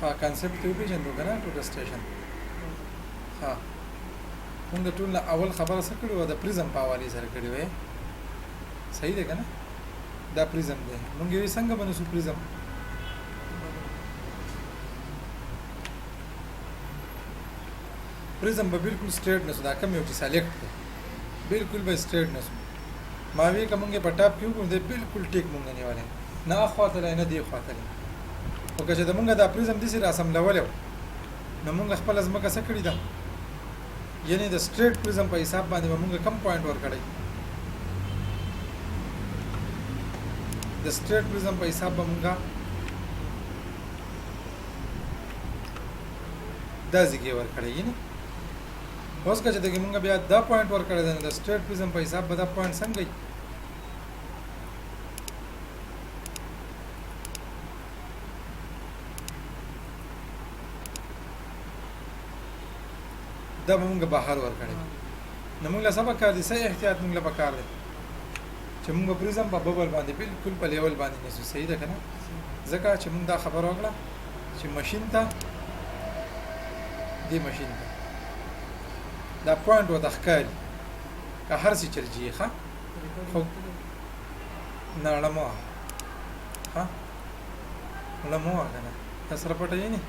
ها کانسپټ ته پیژندو کنه ټوټه سټیشن ها موږ ټول اول خبره څه کړو د پریزم په حواله سره کړی وې صحیح ده کنه دا پریزم دی موږ یې څنګه بنو پریزم پریزم به بالکل سټریټ نه دا کوم یو چې سلیکټ دی بالکل به سټریټ نه ما وی کومه په ټاپ کیو کوم دی بالکل ټیک مونږ نه والے نه اخواته نه دی اخواته او که چې د مونږه د پریزم د سره اسم لول نو مونږ خپل ازمکه څه کړی دا یعنی د سټریټ پریزم په حساب باندې مونږ کم پوینټ ور کړی د سټریټ پریزم په حساب مونږه دا ځکه ور کړی یعنی اوس که چې دغه مونږ بیا دا پوینټ ور کړی دا د سټریټ پریزم په حساب به دا پوینټ څنګه دا مونږ بهر ور کړی نو موږ له سبا کار دي صحیح احتیاط موږ له پکار دي چې موږ پریزم په ببل باندې بالکل په لیول باندې نشو صحیح ده کنه ځکه چې موږ دا خبر وکړه چې ماشين ته دی ماشين ته دا پوینټ و د ښکاري که هر څه چرجي ښه خو نه لمو ها لمو کنه تاسو پټه یې نه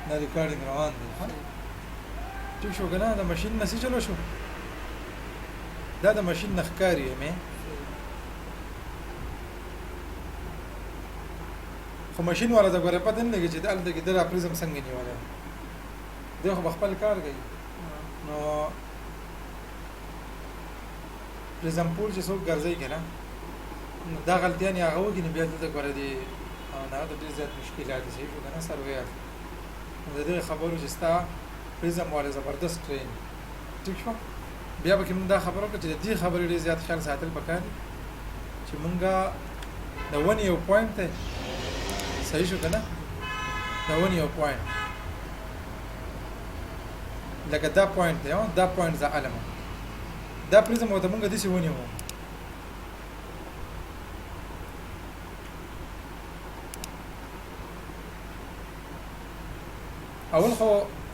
دا ریکارډینګ روان دی ها ټیک شو کنه دا ماشين نسی چلو شو دا د ماشين نخکاری مې خو ماشين ولا دا غره پته نه لګی چې دلته کې د پریزم څنګه نیواله دا خو خپل کار کوي نو پریزم پول چې څوک ګرځي کنه دا غلطیان یا هغه وګینه بیا دلته غره دي نه د دې زیات مشکلات شي شو کنه سرویر د دې خبرو چې ستا پریزم والا زبردست ټرین ٹھیک شو بیا به کوم دا خبرو کې چې دې خبرې ډېر زیات خیال ساتل پکار دي چې مونږه د ون یو پوینټ ته صحیح شو کنه د ون یو پوینټ لکه دا پوینټ دی دا پوینټ ز علامه دا پریزم وته مونږه دې څه ونیو اول خو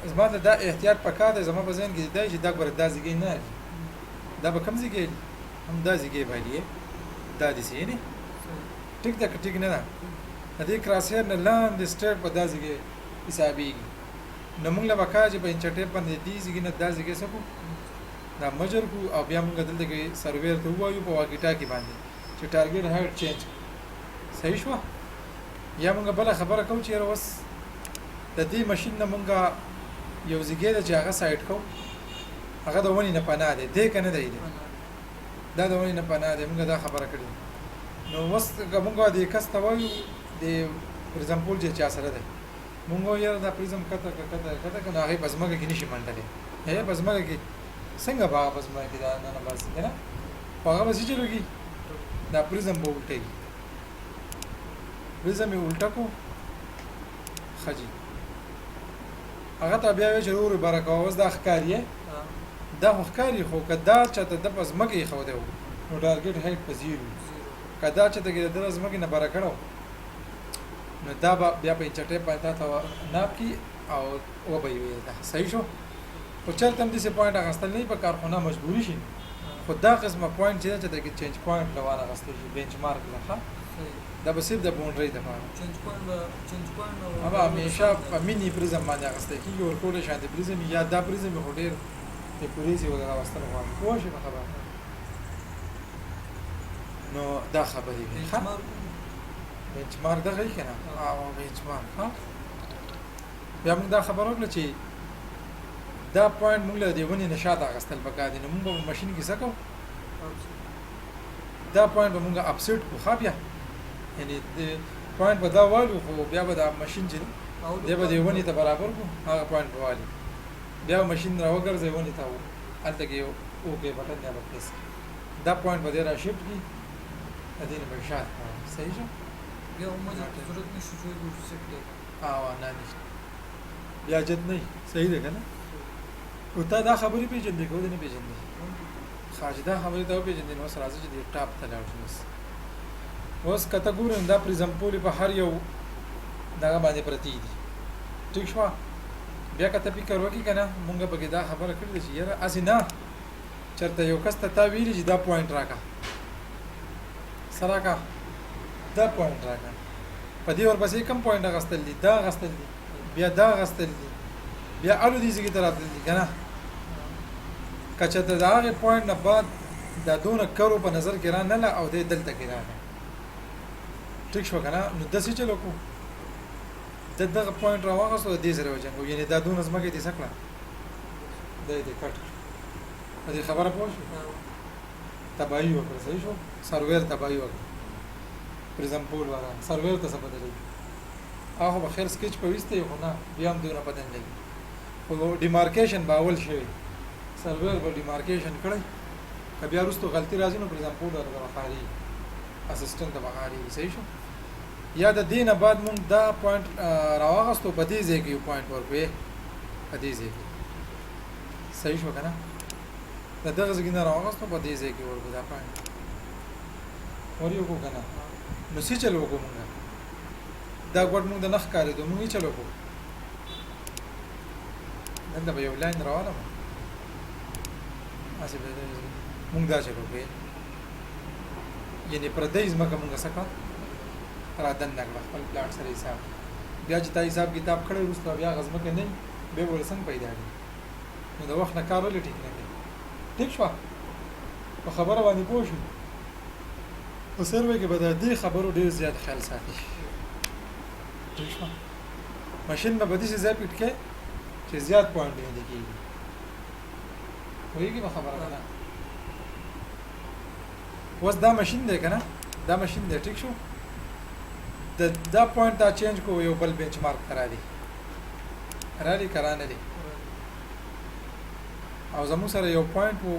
زما ته دا احتیاط پکار دی زما په ذهن کې دی چې دا ګور دا ځګی نه دا به کم ځګی هم دا ځګی باندې دا دي سي نه ټیک دا ټیک نه دا دې کراس هیر نه لاندې سټیپ په دا ځګی حسابي نو موږ له وکړه چې په انچټیپ باندې دي ځګی نه دا ځګی سکو دا مجر کو او بیا موږ دلته کې سرویر ته وایو په واګیټا کې باندې چې ټارګټ هایټ چینج صحیح شو یا موږ بل خبره کوم چې اوس د دې ماشين نه موږ یو ځګی د هغه سایت کو هغه د ونی نه پناه دی دې کنه دی دا د ونی نه پناه دی موږ دا خبره کړې نو وس موږ دې کسته وایو د پرزمپل چې چا سره دی موږ یې دا پرزم کته کنه هغه پزماګه کې نشي منډلې هي پزماګه کې څنګه با پزماګه کې دا نه بس کنه هغه وسی چلوږي دا پرزم به الټي پرزم یې الټا کو خجی هغه ته بیا ضرور برکه اوس دا ښکاریه دا ښکاری خو کدا چې د پس مګي خو دی نو ټارګټ هایټ په زیرو کدا چې د درز مګي نه برکړو نو دا بیا په چټه پاتہ تا ناپ کی او و به وي دا صحیح شو خو چلته هم دې پوینټ غستل نه په کارخونه مجبوری شي خدا قسمه پوینټ چې د چینج پوینټ لوانه غستل شي بنچ مارک لخوا دا به صرف د باونډري د پاره چینج پوینټ هغه همیشه په مینی پریزم باندې غسته کیږي او ټول شاته پریزم یا دا پریزم هډیر ته پریزي وغیرہ واستنه غواړي خو شي خبره نو دا خبرې ښه بنچ مارک دا غي کنه او بنچ مارک ها بیا موږ دا خبر وکړه چې دا پوینټ موږ له دیونی نشاط غستل پکا دي نو موږ په ماشين کې سکو دا پوینټ موږ اپسیټ کو خا بیا یعنی پوینټ په دا والو خو بیا به دا ماشين چې دی به دیونی ته برابر کو هغه پوینټ والی بیا ماشين راوګرځي ونی ته الته کې اوکے بٹن دی بس دا پوینټ به را شفت کی ادینه به شات صحیح شو بیا موږ ته ضرورت نشي چې ګور سیټ نه نشته بیا جد نه صحیح ده کنه او ته دا خبرې پیژندې کو نه پیژندې خاجدا خبرې ته پیژندې نو سره چې د ټاپ ته لاړ شوس اوس کته ګورم دا پریزمپول په هر یو دا باندې پرتی دي ټیک شو بیا کته فکر وکړي کنه مونږ به دا خبره کړې چې یاره اسی نه چرته یو کس ته تا ویلی چې دا پوینټ راکا سراکا دا پوینټ راکا په دې ورپسې کم پوینټ غستل دي دا غستل دي بیا دا غستل دي بیا اړو دي چې تراتل دي کنه کچته دا هغه پوینټ نه بعد دا دونه کرو په نظر کې را نه لا او دې دلته کې راغی ټیک شو کنه نو د څه چلو کو دغه پوینټ راوغسو د دې سره وجنګو یعنی دا دونه زمګه دي سکړه دې کټ دې خبره پوه شو تباہی وکړه صحیح شو سرور تباہی وکړه پرزم پول واره سرور ته څه بدلې هغه به خیر سکیچ په وسته یو نه بیا هم دونه بدن لګي او ډیمارکیشن باول شي سرور به ډیمارکیشن کړی کبیا وروسته غلطی راځي نو پرزم پول واره بخاري اسسټنټ د بخاري صحیح شو یا د دینه بعد مونږ دا پوینټ راوغستو په دې ځای کې یو پوینټ ورکوي په دې ځای کې صحیح شو کنه دغه ځای نه راوغستو په دې ځای کې ورکو دا پوینټ وریو کو کنه نو څه چلو کو مونږ دا ګډ مونږ د نخ کارې دوه مونږ چلو کو نن دا به یو لاین راواله اسی به مونږ دا چلو کوي یعنی پردیس مګه مونږ سکا را دن نګړه خپل پلاټ سره حساب بیا چې تا حساب کتاب کړی وروسته بیا غزمه کې نه به ورسنګ پیدا دي نو د وخت نه کار ولې ټیک نه دی ټیک شو په خبره باندې پوه شو په سروې کې به د دې خبرو ډیر زیات خیال ساتي ټیک شو ماشين به بدی ځای پټ کې چې زیات پوینټ دی کېږي وایي په خبره ده وس دا ماشين دی کنه دا ماشين دی ټیک شو دا پوینټ دا چینج کو یو بل بنچ مارک کرا دي رالی کرانه دي او زمو سره یو پوینټ وو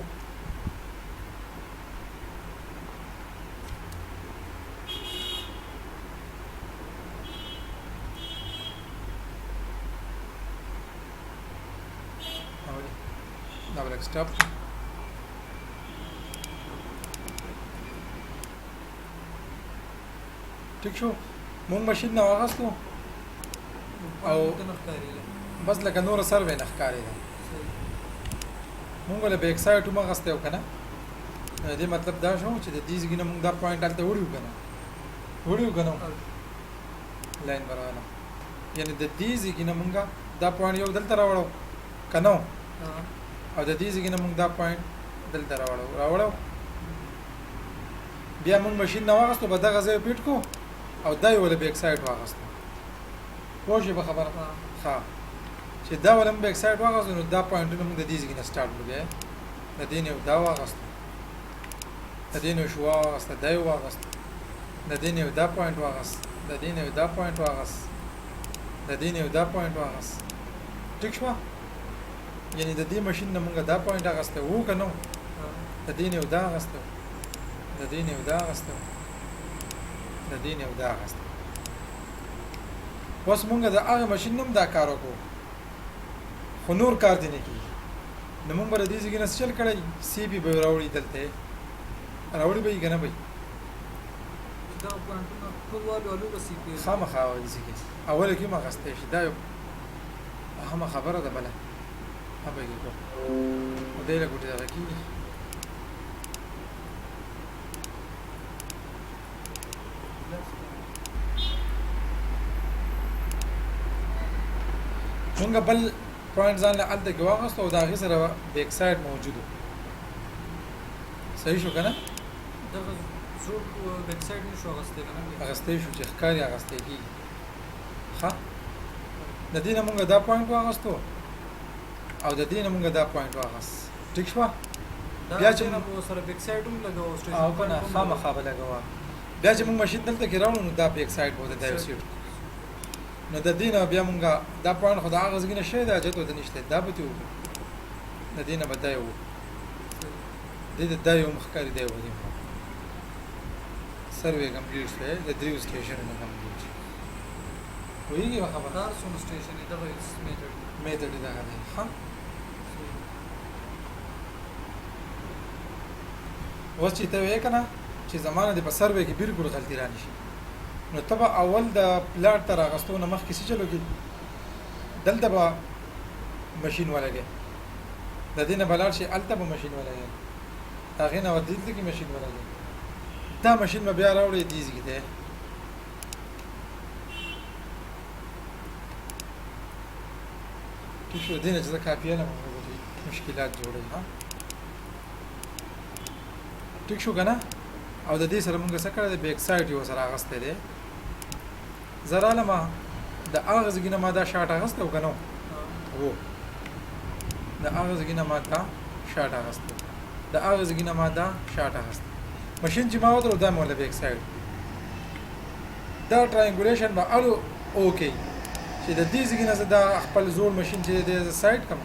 double stop ټیک شو مونږ ماشين نه واغستو او بس لکه نور سروې نه ښکاري ده مونږ له بیک سایډ ما غسته یو کنه دې مطلب دا شو چې د دې ځګینه مونږ دا پوینټ الته وړو کنه لاین براله یعنی د دې ځګینه مونږ دا پوینټ یو دلته راوړو کنه او د دې ځګینه مونږ دا پوینټ دلته راوړو بیا مونږ ماشين نه واغستو به دغه ځای پیټ کو او دای ول بیک سایډ واغستو پوه په خبره ها چې دا ولم بیک سایډ واغستو نو دا پوینټونه موږ د دې ځای نه سٹارټ وګه د دې نه دا واغستو د دې نه شو واغستو دای واغستو د دې نه دا پوینټ واغست د دې نه دا پوینټ واغست د دې نه دا پوینټ واغست ټیک شو یعنی د دې ماشين نه موږ دا پوینټ واغستو وو کنه د دې نه دا واغستو د دې نه دا واغستو د دې نه دا واغستو اوس مونږ د هغه ماشين نوم دا کار وکړو خو نور کار دی نه کیږي نو مونږ به د دې ځای نه چل کړی سی بي به راوړي دلته راوړي به یې کنه به دا پلانټونه ټول والو به سی پی خامخا وایي چې اول کې ما غسته شي دا هم خبره ده بله هبه کې کو دې له ګوتې دا کیږي مونږ بل پوینټ ځان له الته کې واغستو او دا غي سره بیک سایډ موجود صحیح شو کنه دغه زور بیک سایډ نشو غسته کنه غسته شو چې ښکاری غسته کی ها د دې نه مونږ دا پوینټ واغستو او د دې نه مونږ دا پوینټ واغست ټیک شو بیا چې نو سره بیک سایډ هم لګاو سټیشن او کنه خامخا به لګاو بیا چې مونږ ماشین دلته کې راوړو نو دا بیک سایډ بوده دا سیټ نو د دینه بیا مونږه دا پوینټ خدا هغه ځګنه شي دا چې ته د نشته دا به ته د دینه بدای وو د دې د یو مخکاري دی و دې سروې کمپلیټ شوه د دریو سټیشن نه کمپلیټ ویږي خبردار سون سټیشن دغه میتھډ دا غواړي ها اوس چې ته وې کنه چې زمانه د په سروې کې بالکل غلطی رانی شي نو تبا اول د پلاټ تر اغستو نه مخکې څه چلو کې دلته به ماشین ولګي د دې نه بلار شي الته به ماشین ولګي هغه نه ودیل کې ماشین ولګي دا ماشین به بیا راوړي دیږي ته شو دینه چې کاپیه نه مشکلات جوړي ها ټیک شو کنه او د دې سره موږ څه کړل د بیک سایډ یو سره اغسته دي زراله ما د اغاز کې نه ما دا شاټ اغسته وکنو وو د اغاز کې نه ما دا شاټ اغسته د اغاز کې نه ما دا شاټ اغسته ماشين چې ما ودرو دا مولا بیک سایډ دا ټراینګولیشن به الو اوکي چې د دې ځګنه زه دا خپل زول ماشين چې د سایډ کوم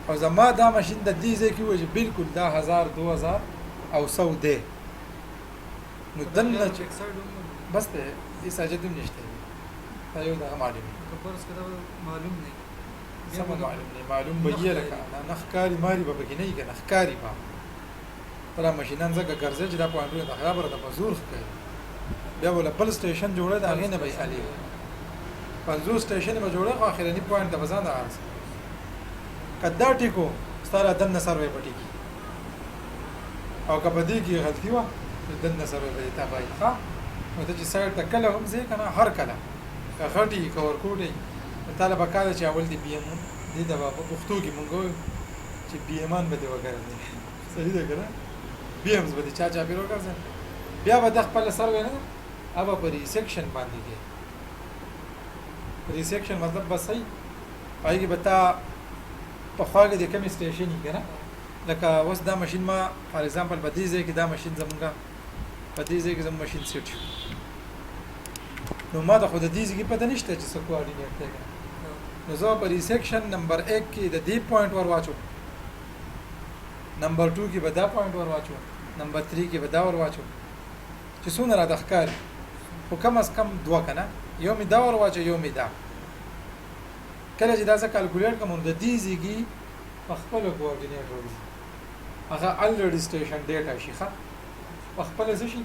او زما دا ماشين د دې ځای کې وځي بالکل دا 1000 2000 او 100 دی نو دنه چې بس ته دې ساجد نشته دا یو دا معلوم خبرس کده معلوم نه سم معلوم نه معلوم بګی لکه نخکاری ماری به بګی نه کې نخکاری با پر ماشينان زګه ګرځي چې دا پوینټونه د خبره د مزور کوي بیا ول بل سټیشن جوړه دا غینه به علي پنځو سټیشن به جوړه خو اخرنی پوینټ د بزان راځي کدا ټیکو ستاره دنه سروي پټی او کبدی کی غلطی و دنه سروي به تا پای ښا نو ته چې سایډ تکله هم ځې کنه هر کله غټي کور کوډي طالب کاله چې اول دی بي ام دي دا په پښتو کې مونږ چې بي امان به دی وګورئ صحیح ده کنه بي امز به چا پیرو کړځه بیا به د خپل سروي نه اوبه په ریسیکشن باندې کې ریسیکشن مطلب بس صحیح پایږي بتا په خواږه د کوم سټیشن یې کنه لکه اوس دا ماشين ما فار ایگزامپل په دې ځای کې دا ماشين زمونږه په دې ځای کې زموږ ماشين سیټ شو نو ما د خود دې ځای کې پته نشته چې څه کوارډینیټ دی نو زه په ریسیکشن نمبر 1 کې د دې پوینټ ور واچو نمبر 2 کې به دا پوینټ ور واچو نمبر 3 کې به دا ور واچو چې څونه را د ښکار خو کم از کم دوه کنه یو می دا ور واچو یو می دا کله چې دا څه کیلکولیټ کوم د دې ځای په خپل کوارډینیټ ورو هغه الریډي سټیشن ډیټا شي ښه په خپل څه شي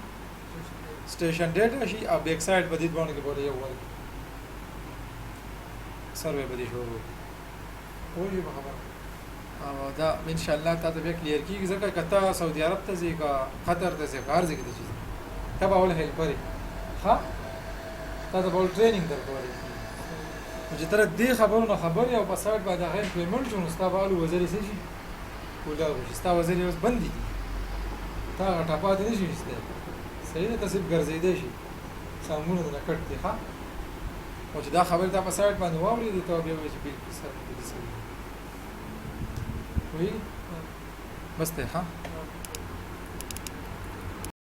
سټیشن ډیټا شي او بیک سایډ باندې باندې کې بوله یو ور سروي باندې شروع وایي په خبره او دا ان شاء الله تاسو به کلیر کیږي ځکه کته سعودي عرب ته ځي کا قطر ته ځي کار ځي کې دي تبا ول هیل پري ها تاسو به ټریننګ درکوي چې تر دې خبرونه خبري او په سایت باندې غیر پیمنټ جوړ استابالو وزیر سي شي کولا ستا وزیر اوس بندي تا ټاپات نه شي سته صحیح ده تاسو ګرځیدې شي سامونه نه کټ دي ها او چې دا خبره تا په سایت باندې واوري دي ته بیا وایي چې بالکل سره دي وي بس ته ها